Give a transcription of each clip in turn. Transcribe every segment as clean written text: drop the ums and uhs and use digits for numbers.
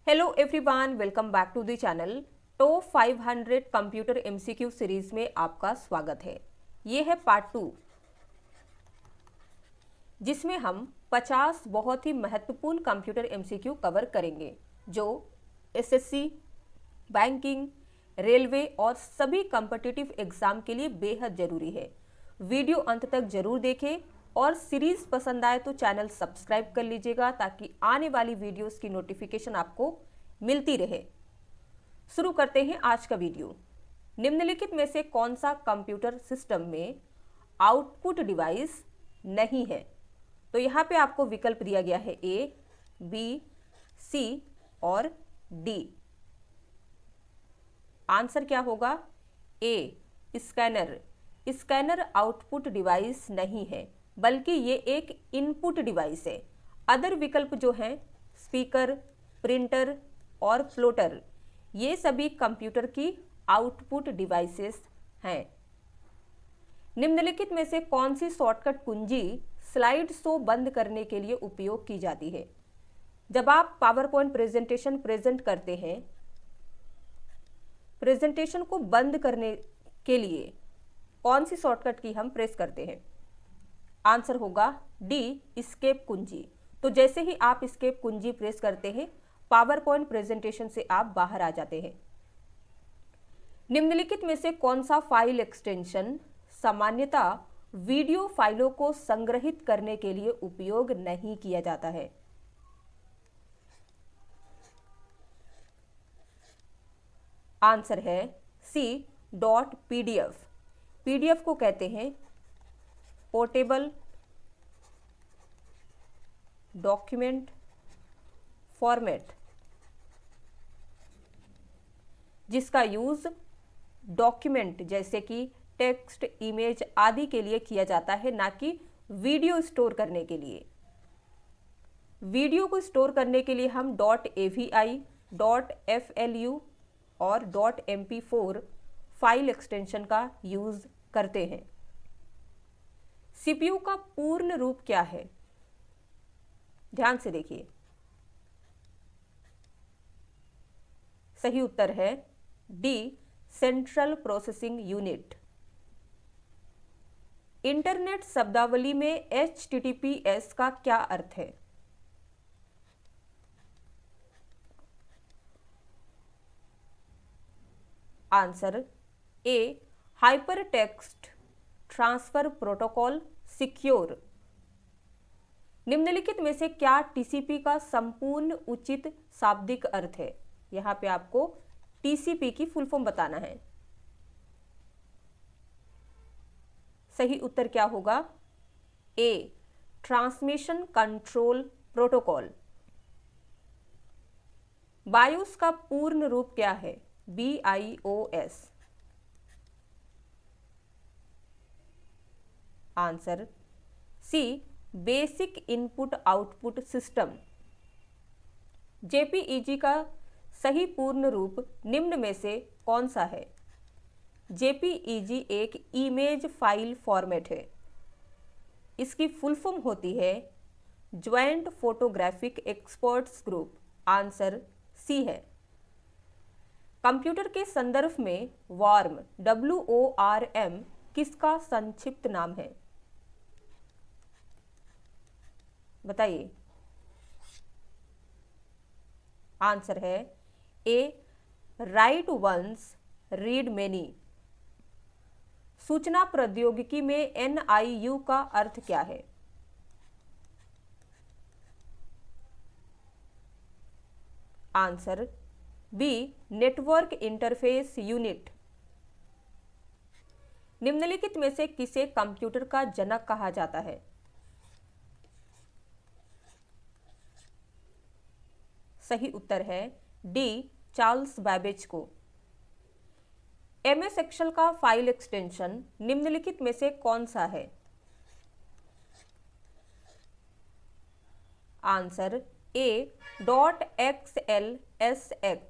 Hello everyone, welcome back to the channel. Top 500 computer MCQ series में आपका स्वागत है। ये है पार्ट 2, जिसमें हम 50 बहुत ही महत्वपूर्ण कंप्यूटर एमसीक्यू कवर करेंगे जो एसएससी, बैंकिंग, रेलवे और सभी कॉम्पिटिटिव एग्जाम के लिए बेहद जरूरी है। वीडियो अंत तक जरूर देखें और सीरीज पसंद आए तो चैनल सब्सक्राइब कर लीजिएगा ताकि आने वाली वीडियोस की नोटिफिकेशन आपको मिलती रहे। शुरू करते हैं आज का वीडियो। निम्नलिखित में से कौन सा कंप्यूटर सिस्टम में आउटपुट डिवाइस नहीं है? तो यहाँ पे आपको विकल्प दिया गया है ए, बी, सी और डी। आंसर क्या होगा? ए, स्कैनर। स्कैनर आउटपुट डिवाइस नहीं है, बल्कि ये एक इनपुट डिवाइस है। अदर विकल्प जो हैं स्पीकर, प्रिंटर और प्लॉटर, ये सभी कंप्यूटर की आउटपुट डिवाइसेस हैं। निम्नलिखित में से कौन सी शॉर्टकट कुंजी स्लाइड शो बंद करने के लिए उपयोग की जाती है? जब आप पावर पॉइंट प्रेजेंटेशन प्रेजेंट करते हैं, प्रेजेंटेशन को बंद करने के लिए कौन सी शॉर्टकट की हम प्रेस करते हैं? आंसर होगा डी, एस्केप कुंजी। तो जैसे ही आप एस्केप कुंजी प्रेस करते हैं, पावर पॉइंट प्रेजेंटेशन से आप बाहर आ जाते हैं। निम्नलिखित में से कौन सा फाइल एक्सटेंशन सामान्यतः वीडियो फाइलों को संग्रहित करने के लिए उपयोग नहीं किया जाता है? आंसर है सी, .pdf। पीडीएफ को कहते हैं पोर्टेबल डॉक्यूमेंट फॉर्मेट, जिसका यूज डॉक्यूमेंट जैसे कि टेक्स्ट, इमेज आदि के लिए किया जाता है, ना कि वीडियो स्टोर करने के लिए। वीडियो को स्टोर करने के लिए हम .avi, .flu और .mp4 फाइल एक्सटेंशन का यूज करते हैं। सीपीयू का पूर्ण रूप क्या है? ध्यान से देखिए। सही उत्तर है D, central processing unit. Internet शब्दावली में HTTPS का क्या अर्थ है? आंसर ए, hyper text transfer protocol secure. निम्नलिखित में से क्या टीसीपी का संपूर्ण उचित शाब्दिक अर्थ है? यहां पे आपको टीसीपी की फुल फॉर्म बताना है। सही उत्तर क्या होगा? A, transmission control protocol. BIOS का पूर्ण रूप क्या है? BIOS। Answer C, basic input output system. JPEG का सही पूर्ण रूप निम्न में से कौन सा है? JPEG एक इमेज फाइल फॉर्मेट है। इसकी फुल फॉर्म होती है joint photographic experts group. Answer C है। कंप्यूटर के संदर्भ में वॉर्म, WORM किसका संक्षिप्त नाम है? बताइए। आंसर है A, write once read many. सूचना प्रौद्योगिकी में NIU का अर्थ क्या है? Answer B, network interface unit. निम्नलिखित में से किसे कंप्यूटर का जनक कहा जाता है? सही उत्तर है डी, चार्ल्स बैबेज को। MS एक्सेल का फाइल एक्सटेंशन निम्नलिखित में से कौन सा है? Answer A, .XLSX।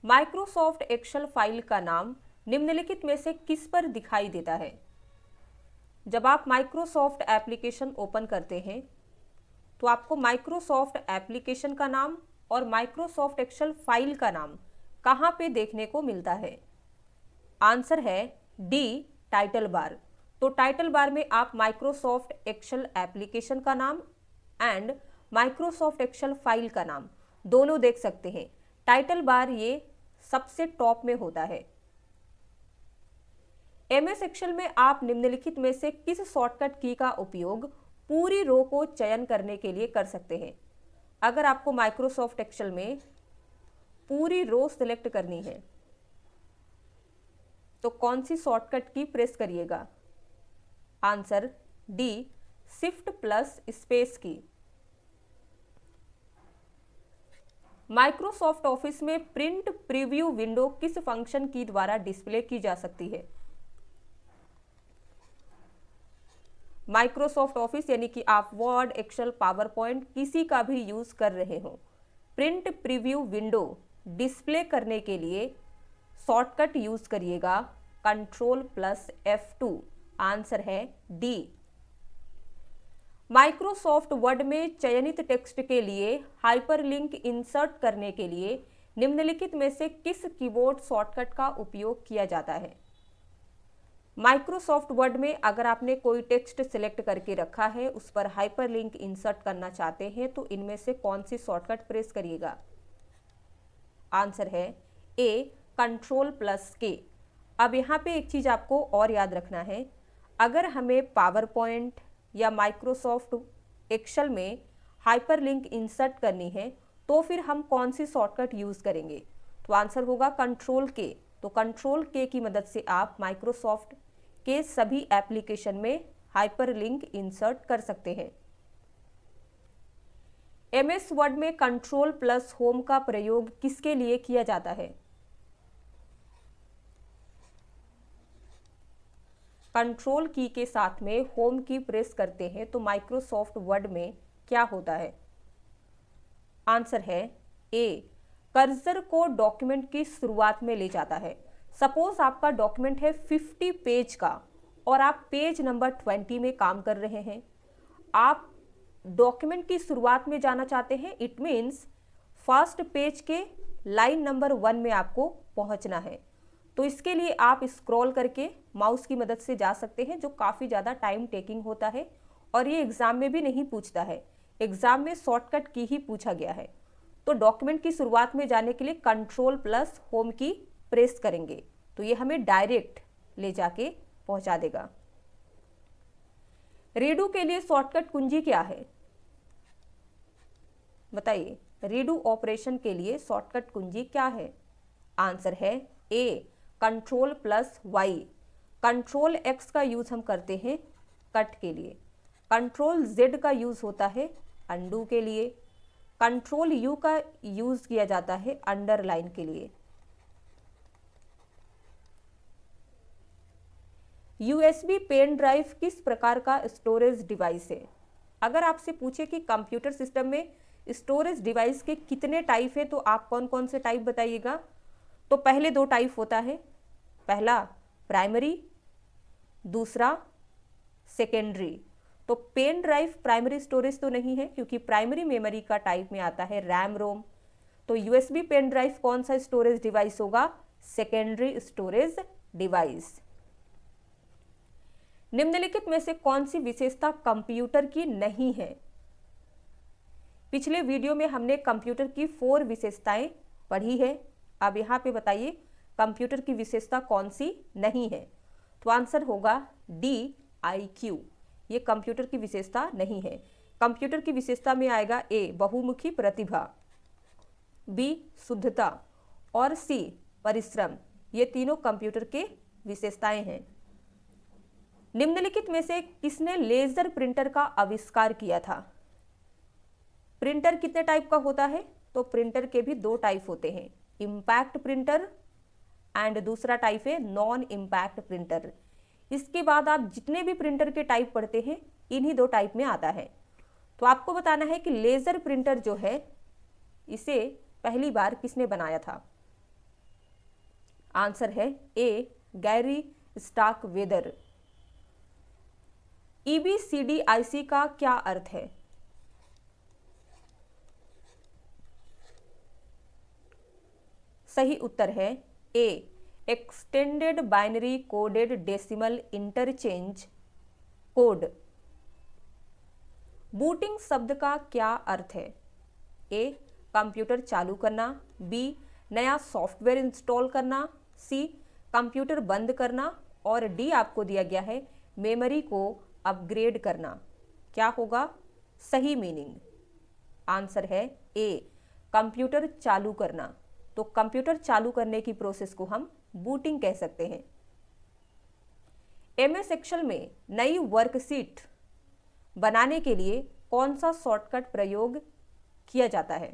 Microsoft Excel file का नाम निम्नलिखित में से किस पर दिखाई देता है? जब आप माइक्रोसॉफ्ट एप्लीकेशन ओपन करते हैं तो आपको माइक्रोसॉफ्ट एप्लीकेशन का नाम और माइक्रोसॉफ्ट एक्सेल फाइल का नाम कहाँ पे देखने को मिलता है? आंसर है डी, टाइटल बार। तो टाइटल बार में आप माइक्रोसॉफ्ट एक्सेल एप्लीकेशन का नाम एंड माइक्रोसॉफ्ट एक्सेल फाइल का नाम दोनों देख सकते हैं। टाइटल बार ये सबसे टॉप में होता है। एमएस एक्सेल में आप निम्नलिखित में से किस शॉर्टकट की का उपयोग पूरी रो को चयन करने के लिए कर सकते हैं? अगर आपको माइक्रोसॉफ्ट एक्सेल में पूरी रो सिलेक्ट करनी है तो कौन सी शॉर्टकट की प्रेस करिएगा? Answer D, shift plus space की। माइक्रोसॉफ्ट ऑफिस में प्रिंट प्रीव्यू विंडो किस फंक्शन की द्वारा डिस्प्ले की जा सकती है? माइक्रोसॉफ्ट ऑफिस यानी कि आप वर्ड, एक्सेल, पावर पॉइंट किसी का भी यूज कर रहे हो, प्रिंट प्रीव्यू विंडो डिस्प्ले करने के लिए शॉर्टकट यूज करिएगा कंट्रोल प्लस F2। आंसर है डी। माइक्रोसॉफ्ट वर्ड में चयनित टेक्स्ट के लिए हाइपरलिंक इंसर्ट करने के लिए निम्नलिखित में से किस कीबोर्ड शॉर्टकट का उपयोग किया जाता है? माइक्रोसॉफ्ट वर्ड में अगर आपने कोई टेक्स्ट सिलेक्ट करके रखा है, उस पर हाइपरलिंक इंसर्ट करना चाहते हैं, तो इनमें से कौन सी शॉर्टकट प्रेस करिएगा? आंसर है ए, कंट्रोल प्लस के। अब यहाँ पे एक चीज आपको और याद रखना है, अगर हमें पावर पॉइंट या माइक्रोसॉफ्ट एक्सेल में हाइपरलिंक इंसर्ट करनी है तो फिर हम कौन सी शॉर्टकट यूज करेंगे? तो आंसर होगा कंट्रोल के। तो कंट्रोल के की मदद से आप माइक्रोसॉफ्ट के सभी एप्लीकेशन में हाइपरलिंक इंसर्ट कर सकते हैं। एमएस वर्ड में कंट्रोल प्लस होम का प्रयोग किसके लिए किया जाता है? कंट्रोल की के साथ में होम की प्रेस करते हैं तो माइक्रोसॉफ्ट वर्ड में क्या होता है? आंसर है ए, कर्सर को डॉक्यूमेंट की शुरुआत में ले जाता है। सपोज आपका डॉक्यूमेंट है 50 पेज का और आप पेज नंबर 20 में काम कर रहे हैं, आप डॉक्यूमेंट की शुरुआत में जाना चाहते हैं, इट मीन्स फर्स्ट पेज के लाइन नंबर 1 में आपको पहुंचना है। तो इसके लिए आप स्क्रॉल करके माउस की मदद से जा सकते हैं, जो काफ़ी ज़्यादा टाइम टेकिंग होता है और ये एग्जाम में भी नहीं पूछता है, एग्जाम में शॉर्टकट की ही पूछा गया है। तो डॉक्यूमेंट की शुरुआत में जाने के लिए कंट्रोल प्लस होम की प्रेस करेंगे तो ये हमें डायरेक्ट ले जाके पहुंचा देगा। रीडू के लिए शॉर्टकट कुंजी क्या है? बताइए, रीडू ऑपरेशन के लिए शॉर्टकट कुंजी क्या है? आंसर है A, control plus Y. Control X का यूज हम करते हैं कट के लिए, कंट्रोल जेड का यूज होता है अंडू के लिए, कंट्रोल यू का यूज किया जाता है अंडरलाइन के लिए। यूएसबी पेन ड्राइव किस प्रकार का स्टोरेज डिवाइस है? अगर आपसे पूछे कि कंप्यूटर सिस्टम में स्टोरेज डिवाइस के कितने टाइप है तो आप कौन कौन से टाइप बताइएगा? तो पहले 2 टाइप होता है, पहला प्राइमरी, दूसरा सेकेंडरी। तो पेन ड्राइव प्राइमरी स्टोरेज तो नहीं है क्योंकि प्राइमरी मेमोरी का टाइप में आता है रैम रोम। तो यूएसबी पेन ड्राइव कौन सा स्टोरेज डिवाइस होगा? Secondary storage device. निम्नलिखित में से कौन सी विशेषता कंप्यूटर की नहीं है? पिछले वीडियो में हमने कंप्यूटर की 4 विशेषताएं पढ़ी है। अब यहाँ पे बताइए कंप्यूटर की विशेषता कौन सी नहीं है? तो आंसर होगा डी, IQ। ये कंप्यूटर की विशेषता नहीं है। कंप्यूटर की विशेषता में आएगा ए, बहुमुखी प्रतिभा, बी, शुद्धता और सी, परिश्रम। ये तीनों कंप्यूटर के विशेषताएं हैं। निम्नलिखित में से किसने लेजर प्रिंटर का आविष्कार किया था? प्रिंटर कितने टाइप का होता है? तो प्रिंटर के भी 2 टाइप होते हैं, इम्पैक्ट प्रिंटर एंड दूसरा टाइप है नॉन इम्पैक्ट प्रिंटर। इसके बाद आप जितने भी प्रिंटर के टाइप पढ़ते हैं इन्हीं 2 टाइप में आता है। तो आपको बताना है कि लेजर प्रिंटर जो है इसे पहली बार किसने बनाया था? आंसर है ए, गैरी स्टाकवेदर। EBCDIC का क्या अर्थ है? सही उत्तर है A, extended binary coded decimal interchange code. Booting शब्द का क्या अर्थ है? ए, कंप्यूटर चालू करना, बी, नया सॉफ्टवेयर इंस्टॉल करना, सी, कंप्यूटर बंद करना, और डी आपको दिया गया है मेमोरी को अपग्रेड करना। क्या होगा सही मीनिंग? आंसर है ए, कंप्यूटर चालू करना। तो कंप्यूटर चालू करने की प्रोसेस को हम बूटिंग कह सकते हैं। एमएस एक्सेल में नई वर्कशीट बनाने के लिए कौन सा शॉर्टकट प्रयोग किया जाता है?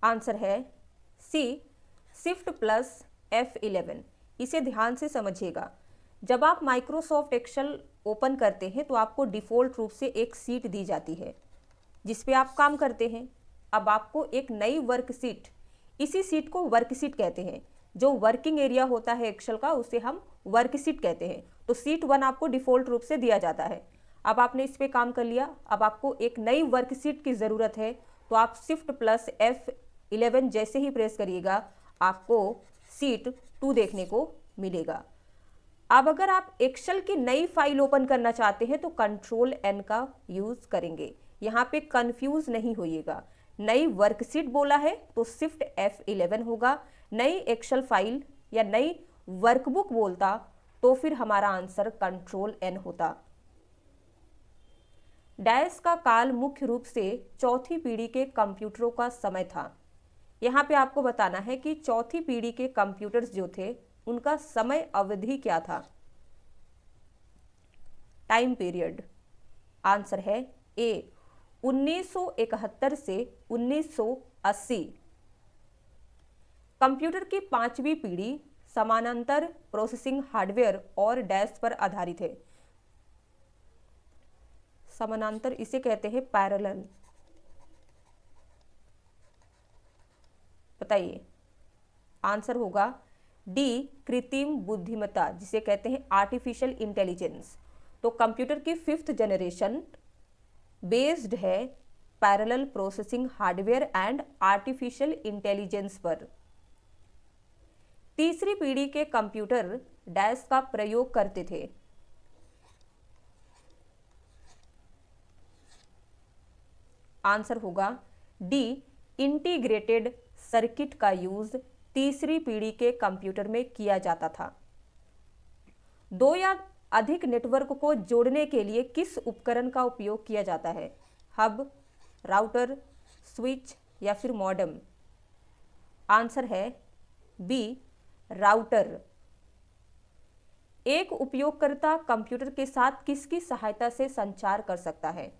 आंसर है सी, शिफ्ट प्लस F11। इसे ध्यान से समझिएगा। जब आप माइक्रोसॉफ्ट एक्सेल ओपन करते हैं तो आपको डिफ़ॉल्ट रूप से एक सीट दी जाती है जिस पे आप काम करते हैं। अब आपको एक नई वर्कशीट, इसी सीट को वर्कशीट कहते हैं। जो वर्किंग एरिया होता है एक्सेल का उसे हम वर्कशीट कहते हैं। तो सीट 1 आपको डिफ़ॉल्ट रूप से दिया जाता है। अब आपने इस पे काम कर लिया, अब आपको एक नई वर्कशीट की ज़रूरत है तो आप शिफ्ट प्लस F11 जैसे ही प्रेस करिएगा आपको सीट 2 देखने को मिलेगा। अब अगर आप एक्सेल की नई फाइल ओपन करना चाहते हैं तो कंट्रोल N का यूज़ करेंगे। यहाँ पे कंफ्यूज नहीं होइएगा। नई वर्कशीट बोला है तो शिफ्ट F11 होगा। नई एक्सेल फाइल या नई वर्कबुक बोलता तो फिर हमारा आंसर कंट्रोल N होता। डैश का काल मुख्य रूप से चौथी पीढ़ी के कंप्यूटरों का समय था। यहाँ पे आपको बताना है कि चौथी पीढ़ी के कंप्यूटर्स जो थे उनका समय अवधि क्या था? Time period. आंसर है ए, 1971 से 1980। कंप्यूटर की 5वीं पीढ़ी समानांतर प्रोसेसिंग हार्डवेयर और डैश पर आधारित है। समानांतर इसे कहते हैं पैरेलल। बताइए आंसर होगा डी, कृत्रिम बुद्धिमत्ता जिसे कहते हैं आर्टिफिशियल इंटेलिजेंस। तो कंप्यूटर की 5th जनरेशन बेस्ड है parallel processing hardware and artificial intelligence पर। तीसरी पीढ़ी के कंप्यूटर डैश का प्रयोग करते थे। आंसर होगा डी, इंटीग्रेटेड सर्किट का यूज तीसरी पीढ़ी के कंप्यूटर में किया जाता था। 2 या अधिक नेटवर्क को जोड़ने के लिए किस उपकरण का उपयोग किया जाता है? हब, राउटर, स्विच या फिर मॉडेम? आंसर है बी, राउटर। एक उपयोगकर्ता कंप्यूटर के साथ किसकी सहायता से संचार कर सकता है?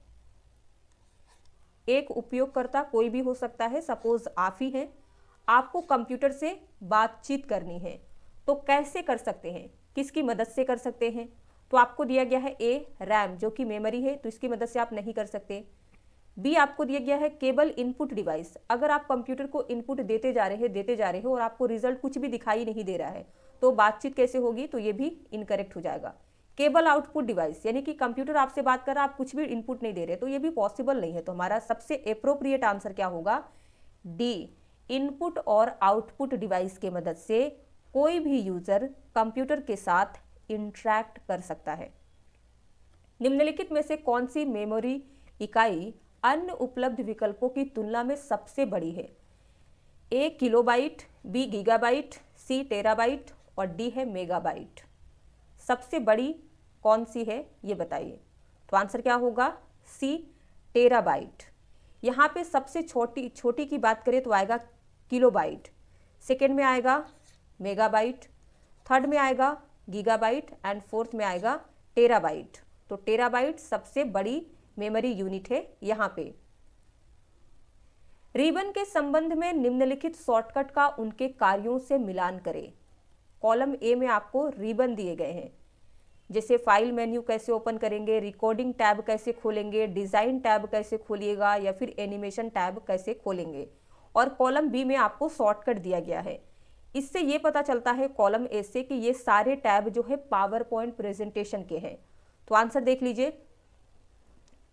एक उपयोगकर्ता कोई भी हो सकता है। सपोज आप ही हैं, आपको कंप्यूटर से बातचीत करनी है तो कैसे कर सकते हैं? किसकी मदद से कर सकते हैं? तो आपको दिया गया है ए, रैम जो कि मेमोरी है तो इसकी मदद से आप नहीं कर सकते। बी, आपको दिया गया है केबल इनपुट डिवाइस। अगर आप कंप्यूटर को इनपुट देते जा रहे हो और आपको रिजल्ट कुछ भी दिखाई नहीं दे रहा है तो बातचीत कैसे होगी? तो ये भी इनकरेक्ट हो जाएगा। केबल आउटपुट डिवाइस यानी कि कंप्यूटर आपसे बात कर रहा है, आप कुछ भी इनपुट नहीं दे रहे तो ये भी पॉसिबल नहीं है। तो हमारा सबसे एप्रोप्रिएट आंसर क्या होगा? डी, इनपुट और आउटपुट डिवाइस के मदद से कोई भी यूजर कंप्यूटर के साथ इंटरैक्ट कर सकता है। निम्नलिखित में से कौन सी मेमोरी इकाई अन्य उपलब्ध विकल्पों की तुलना में सबसे बड़ी है? ए, किलोबाइट, बी, गीगाबाइट, सी, टेराबाइट और डी है मेगाबाइट। सबसे बड़ी कौन सी है ये बताइए। तो आंसर क्या होगा? सी, टेराबाइट। यहाँ पे सबसे छोटी की बात करें तो आएगा किलोबाइट, सेकेंड में आएगा मेगाबाइट, थर्ड में आएगा गीगाबाइट एंड फोर्थ में आएगा टेराबाइट। तो टेराबाइट सबसे बड़ी मेमोरी यूनिट है यहाँ पे। रिबन के संबंध में निम्नलिखित शॉर्टकट का उनके कार्यों से मिलान करें। कॉलम ए में आपको रिबन दिए गए हैं, जैसे फाइल मेन्यू कैसे ओपन करेंगे, रिकॉर्डिंग टैब कैसे खोलेंगे, डिज़ाइन टैब कैसे खोलिएगा या फिर एनिमेशन टैब कैसे खोलेंगे। और कॉलम बी में आपको शॉर्टकट दिया गया है। इससे ये पता चलता है कॉलम ए से कि ये सारे टैब जो है पावर पॉइंट प्रेजेंटेशन के हैं। तो आंसर देख लीजिए,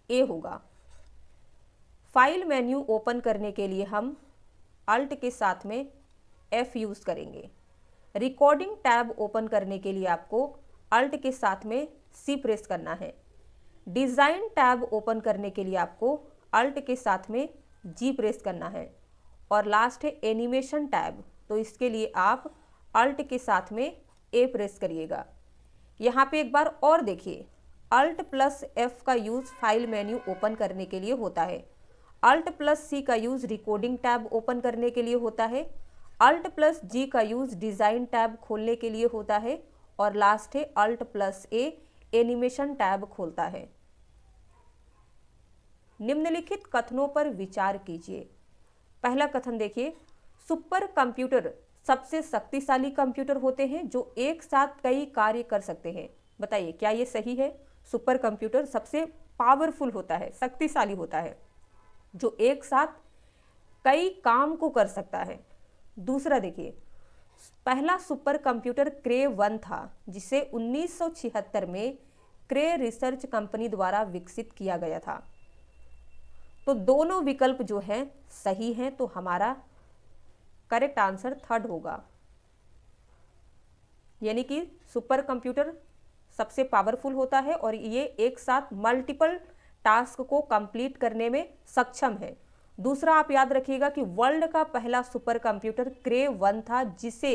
ए होगा। फाइल मेन्यू ओपन करने के लिए हम अल्ट के साथ में F यूज़ करेंगे। रिकॉर्डिंग टैब ओपन करने के लिए आपको अल्ट के साथ में C प्रेस करना है। डिज़ाइन टैब ओपन करने के लिए आपको अल्ट के साथ में G प्रेस करना है। और लास्ट है एनिमेशन टैब, तो इसके लिए आप अल्ट के साथ में A प्रेस करिएगा। यहाँ पे एक बार और देखिए, अल्ट प्लस F का यूज़ फाइल मेन्यू ओपन करने के लिए होता है, अल्ट प्लस C का यूज़ रिकॉर्डिंग टैब ओपन करने के लिए होता है, अल्ट प्लस G का यूज़ डिज़ाइन टैब खोलने के लिए होता है, और लास्ट है alt plus A animation tab खोलता है। निम्नलिखित कथनों पर विचार कीजिए। पहला कथन देखिए, सुपर कंप्यूटर सबसे शक्तिशाली कंप्यूटर होते हैं जो एक साथ कई कार्य कर सकते हैं। बताइए क्या ये सही है? सुपर कंप्यूटर सबसे पावरफुल होता है, शक्तिशाली होता है, जो एक साथ कई काम को कर सकता है। दूसरा देखिए, पहला सुपर कंप्यूटर क्रे 1 था जिसे 1976 में क्रे रिसर्च कंपनी द्वारा विकसित किया गया था। तो दोनों विकल्प जो हैं सही हैं, तो हमारा करेक्ट आंसर थर्ड होगा, यानी कि सुपर कंप्यूटर सबसे पावरफुल होता है और ये एक साथ मल्टीपल टास्क को कंप्लीट करने में सक्षम है। दूसरा आप याद रखिएगा कि वर्ल्ड का पहला सुपर कंप्यूटर क्रे 1 था जिसे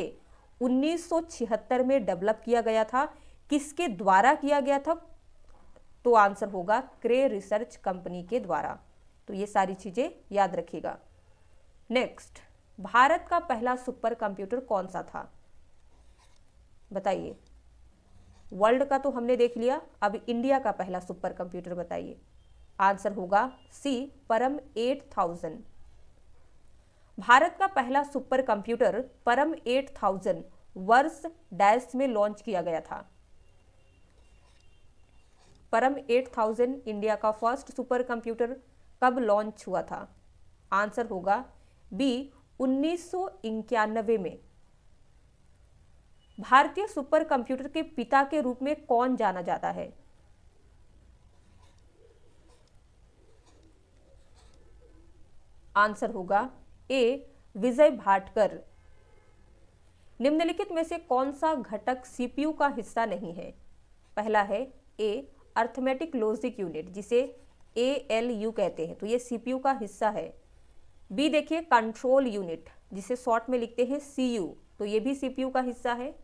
1976 में डेवलप किया गया था। किसके द्वारा किया गया था? तो आंसर होगा क्रे रिसर्च कंपनी के द्वारा। तो ये सारी चीजें याद रखिएगा। नेक्स्ट, भारत का पहला सुपर कंप्यूटर कौन सा था? बताइए। वर्ल्ड का तो हमने देख लिया, अब इंडिया का पहला सुपर कंप्यूटर बताइए। आंसर होगा सी, परम 8000। भारत का पहला सुपर कंप्यूटर परम 8000 वर्ष डैश में लॉन्च किया गया था। परम 8000 इंडिया का फर्स्ट सुपर कंप्यूटर कब लॉन्च हुआ था? आंसर होगा बी, 1991 में। भारतीय सुपर कंप्यूटर के पिता के रूप में कौन जाना जाता है? आंसर होगा ए, विजय भाटकर। निम्नलिखित में से कौन सा घटक सीपीयू का हिस्सा नहीं है? पहला है ए, अर्थमेटिक लॉजिक यूनिट जिसे ALU कहते हैं, तो ये सीपीयू का हिस्सा है। बी देखिए, कंट्रोल यूनिट जिसे शॉर्ट में लिखते हैं CU, तो ये भी सीपीयू का हिस्सा है।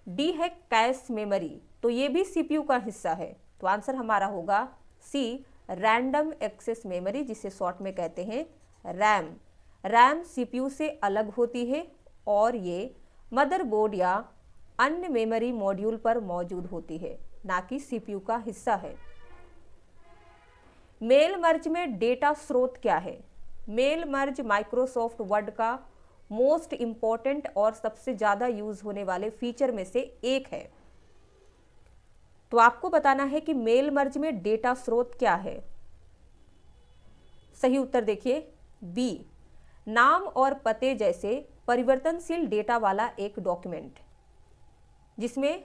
डी है कैश मेमोरी, तो ये भी सीपीयू का हिस्सा है। तो आंसर हमारा होगा सी, रैंडम एक्सेस मेमोरी जिसे शॉर्ट में कहते हैं रैम। रैम सीपीयू से अलग होती है और ये मदरबोर्ड या अन्य मेमोरी मॉड्यूल पर मौजूद होती है, ना कि सीपीयू का हिस्सा है। मेल मर्ज में डेटा स्रोत क्या है? मेल मर्ज माइक्रोसॉफ्ट वर्ड का मोस्ट इंपॉर्टेंट और सबसे ज्यादा यूज होने वाले फीचर में से एक है। तो आपको बताना है कि मेल मर्ज में डेटा स्रोत क्या है। सही उत्तर देखिए बी, नाम और पते जैसे परिवर्तनशील डेटा वाला एक डॉक्यूमेंट, जिसमें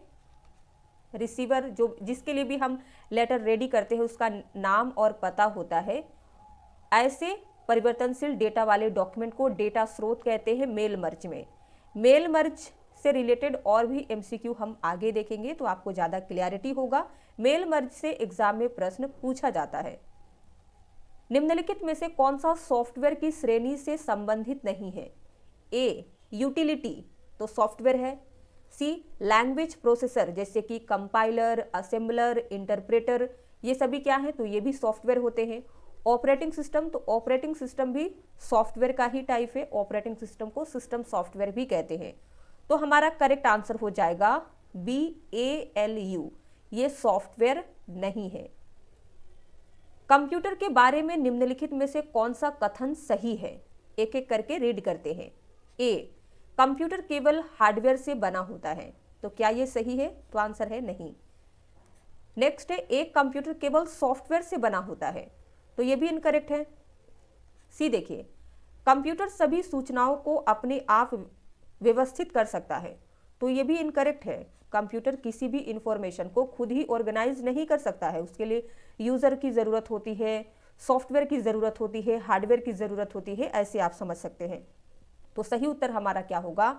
रिसीवर जो जिसके लिए भी हम लेटर रेडी करते हैं उसका नाम और पता होता है, ऐसे परिवर्तनशील डेटा वाले डॉक्यूमेंट को डेटा स्रोत कहते हैं मेल मर्ज में। मेल मर्ज से रिलेटेड और भी MCQ हम आगे देखेंगे तो आपको ज़्यादा क्लियरिटी होगा। मेल मर्ज से एग्जाम में प्रश्न पूछा जाता है। निम्नलिखित में से कौन सा सॉफ्टवेयर की श्रेणी से संबंधित नहीं है? ए, यूटिलिटी, तो सॉफ्टवेयर है। सी, लैंग्वेज प्रोसेसर जैसे कि कंपाइलर, असेंबलर, इंटरप्रेटर, ये सभी क्या है? तो ये भी सॉफ्टवेयर होते हैं। ऑपरेटिंग सिस्टम, तो ऑपरेटिंग सिस्टम भी सॉफ्टवेयर का ही टाइप है। ऑपरेटिंग सिस्टम को सिस्टम सॉफ्टवेयर भी कहते हैं। तो हमारा करेक्ट आंसर हो जाएगा बी, ALU, ये सॉफ्टवेयर नहीं है। कंप्यूटर के बारे में निम्नलिखित में से कौन सा कथन सही है? एक एक करके रीड करते हैं। ए, कंप्यूटर केवल हार्डवेयर से बना होता है, तो क्या ये सही है? तो आंसर है नहीं। नेक्स्ट है, एक कंप्यूटर केवल सॉफ्टवेयर से बना होता है, तो ये भी इनकरेक्ट है। सी देखिए, कंप्यूटर सभी सूचनाओं को अपने आप व्यवस्थित कर सकता है, तो ये भी इनकरेक्ट है। कंप्यूटर किसी भी इंफॉर्मेशन को खुद ही ऑर्गेनाइज नहीं कर सकता है, उसके लिए यूज़र की ज़रूरत होती है, सॉफ्टवेयर की ज़रूरत होती है, हार्डवेयर की ज़रूरत होती है, ऐसे आप समझ सकते हैं। तो सही उत्तर हमारा क्या होगा?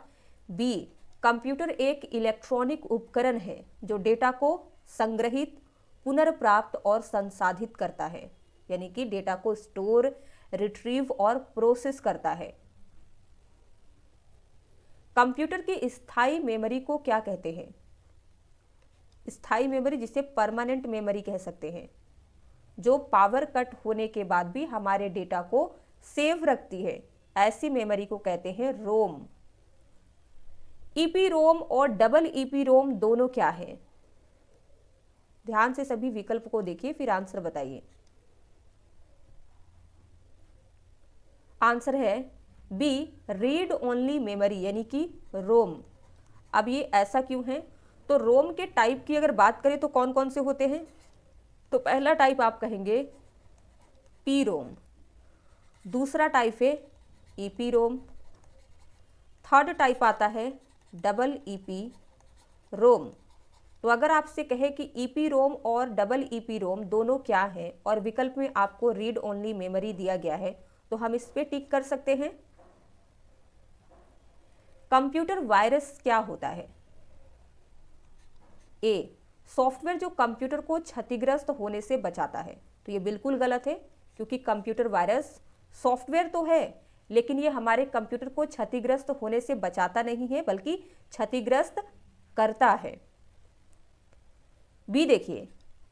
बी, कंप्यूटर एक इलेक्ट्रॉनिक उपकरण है जो डेटा को संग्रहित, पुनर्प्राप्त और संसाधित करता है, यानी कि डेटा को स्टोर, रिट्रीव और प्रोसेस करता है। कंप्यूटर की स्थायी मेमोरी को क्या कहते हैं? स्थायी मेमोरी, जिसे परमानेंट मेमोरी कह सकते हैं, जो पावर कट होने के बाद भी हमारे डेटा को सेव रखती है, ऐसी मेमोरी को कहते हैं रोम। ईपीरोम और डबल ईपीरोम दोनों क्या है? ध्यान से सभी विकल्प को देखिए, फिर आंसर बताइए। आंसर है बी, रीड ओनली मेमोरी, यानी कि रोम। अब ये ऐसा क्यों है? तो रोम के टाइप की अगर बात करें तो कौन कौन से होते हैं? तो पहला टाइप आप कहेंगे पी रोम, दूसरा टाइप है ईपी रोम, थर्ड टाइप आता है डबल ईपी रोम। तो अगर आपसे कहे कि ईपी रोम और डबल ईपी रोम दोनों क्या हैं और विकल्प में आपको रीड ओनली मेमोरी दिया गया है, तो हम इस पे टिक कर सकते हैं। कंप्यूटर वायरस क्या होता है? ए, सॉफ्टवेयर जो कंप्यूटर को क्षतिग्रस्त होने से बचाता है। तो ये बिल्कुल गलत है, क्योंकि कंप्यूटर वायरस सॉफ्टवेयर तो है, लेकिन ये हमारे कंप्यूटर को क्षतिग्रस्त होने से बचाता नहीं है, बल्कि क्षतिग्रस्त करता है। बी देखिए,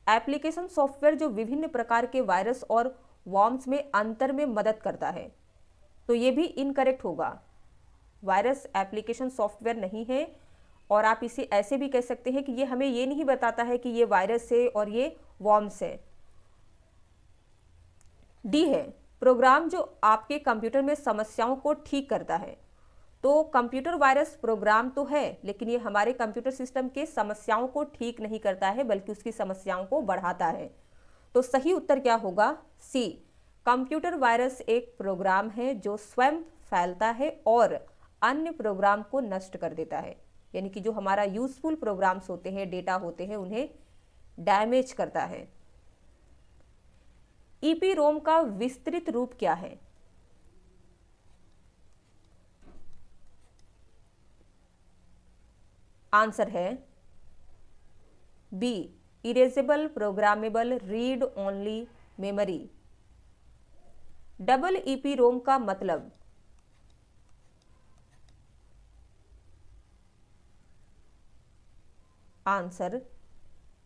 एप्लीकेशन सॉफ्टवेयर जो विभिन्न प्रकार के वायरस और वॉर्म्स में अंतर में मदद करता है। तो ये भी इनकरेक्ट होगा, वायरस एप्लीकेशन सॉफ्टवेयर नहीं है। और आप इसे ऐसे भी कह सकते हैं कि ये हमें ये नहीं बताता है कि ये वायरस है और ये वॉर्म्स है। डी है, प्रोग्राम जो आपके कंप्यूटर में समस्याओं को ठीक करता है। तो कंप्यूटर वायरस प्रोग्राम तो है, लेकिन ये हमारे कंप्यूटर सिस्टम के समस्याओं को ठीक नहीं करता है, बल्कि उसकी समस्याओं को बढ़ाता है। तो सही उत्तर क्या होगा? सी, कंप्यूटर वायरस एक प्रोग्राम है जो स्वयं फैलता है और अन्य प्रोग्राम को नष्ट कर देता है, यानी कि जो हमारा यूजफुल प्रोग्राम्स होते हैं, डेटा होते हैं, उन्हें डैमेज करता है। ईपी रोम का विस्तृत रूप क्या है? आंसर है B, erasable programmable read only memory. Double E P ROM का मतलब? Answer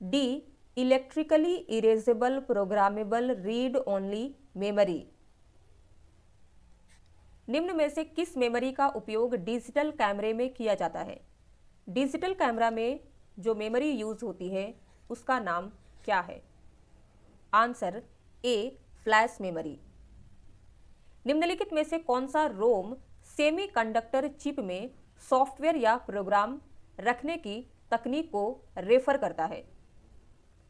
D, electrically erasable programmable read only memory. निम्न में से किस मेमोरी का उपयोग डिजिटल कैमरे में किया जाता है? डिजिटल कैमरा में जो मेमोरी यूज होती है उसका नाम क्या है? आंसर ए, फ्लैश मेमोरी। निम्नलिखित में से कौन सा रोम सेमीकंडक्टर चिप में सॉफ्टवेयर या प्रोग्राम रखने की तकनीक को रेफर करता है?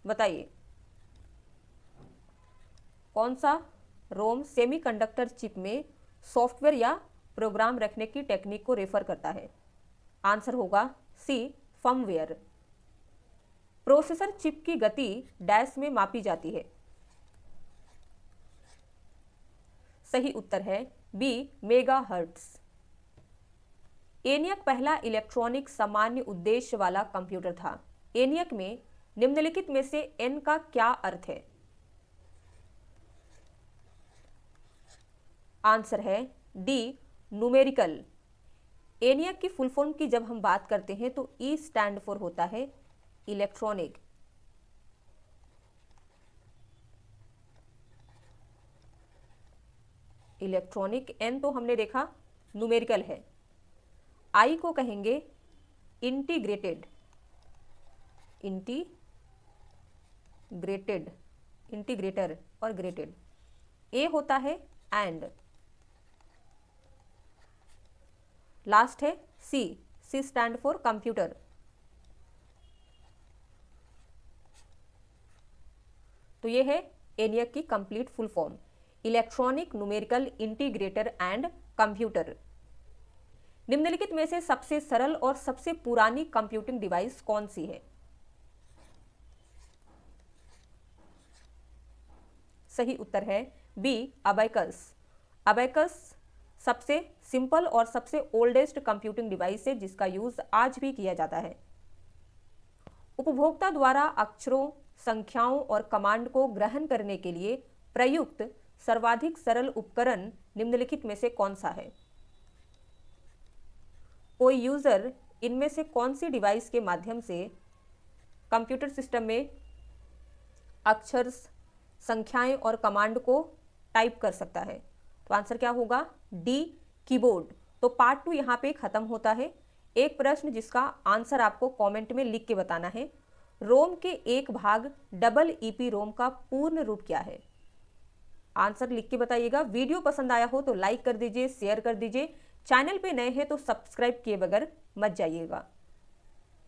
बताइए, कौन सा रोम सेमीकंडक्टर चिप में सॉफ्टवेयर या प्रोग्राम रखने की टेक्निक को रेफर करता है? आंसर होगा सी, फर्मवेयर। प्रोसेसर चिप की गति डैश में मापी जाती है। सही उत्तर है बी, मेगाहर्ट्ज। एनियक पहला इलेक्ट्रॉनिक सामान्य उद्देश्य वाला कंप्यूटर था। एनियक में निम्नलिखित में से एन का क्या अर्थ है? आंसर है डी, न्यूमेरिकल। एनियक की फुल फॉर्म की जब हम बात करते हैं तो ई स्टैंड फॉर होता है इलेक्ट्रॉनिक। इलेक्ट्रॉनिक, एन तो हमने देखा न्यूमेरिकल है। आई को कहेंगे इंटीग्रेटेड, इंटीग्रेटर और ग्रेटेड। ए होता है एंड। लास्ट है सी, सी स्टैंड फॉर कंप्यूटर। तो ये है एनियक की complete full form, electronic, numerical, integrator and computer. निम्नलिखित में से सबसे सरल और सबसे पुरानी कंप्यूटिंग डिवाइस कौन सी है? सही उत्तर है बी अबैकस। अबैकस सबसे सिंपल और सबसे ओल्डेस्ट कंप्यूटिंग डिवाइस है जिसका यूज आज भी किया जाता है। उपभोक्ता द्वारा अक्षरों, संख्याओं और कमांड को ग्रहण करने के लिए प्रयुक्त सर्वाधिक सरल उपकरण निम्नलिखित में से कौन सा है? कोई यूजर इनमें से कौन सी डिवाइस के माध्यम से कंप्यूटर सिस्टम में अक्षर, संख्याएं और कमांड को टाइप कर सकता है? तो आंसर क्या होगा? D keyboard. तो पार्ट 2 यहाँ पे खत्म होता है। एक प्रश्न जिसका आंसर आपको कमेंट में लिख के बताना है, रोम के एक भाग डबल ईपी रोम का पूर्ण रूप क्या है? आंसर लिख के बताइएगा। वीडियो पसंद आया हो तो लाइक कर दीजिए, शेयर कर दीजिए। चैनल पे नए हैं तो सब्सक्राइब किए बगैर मत जाइएगा।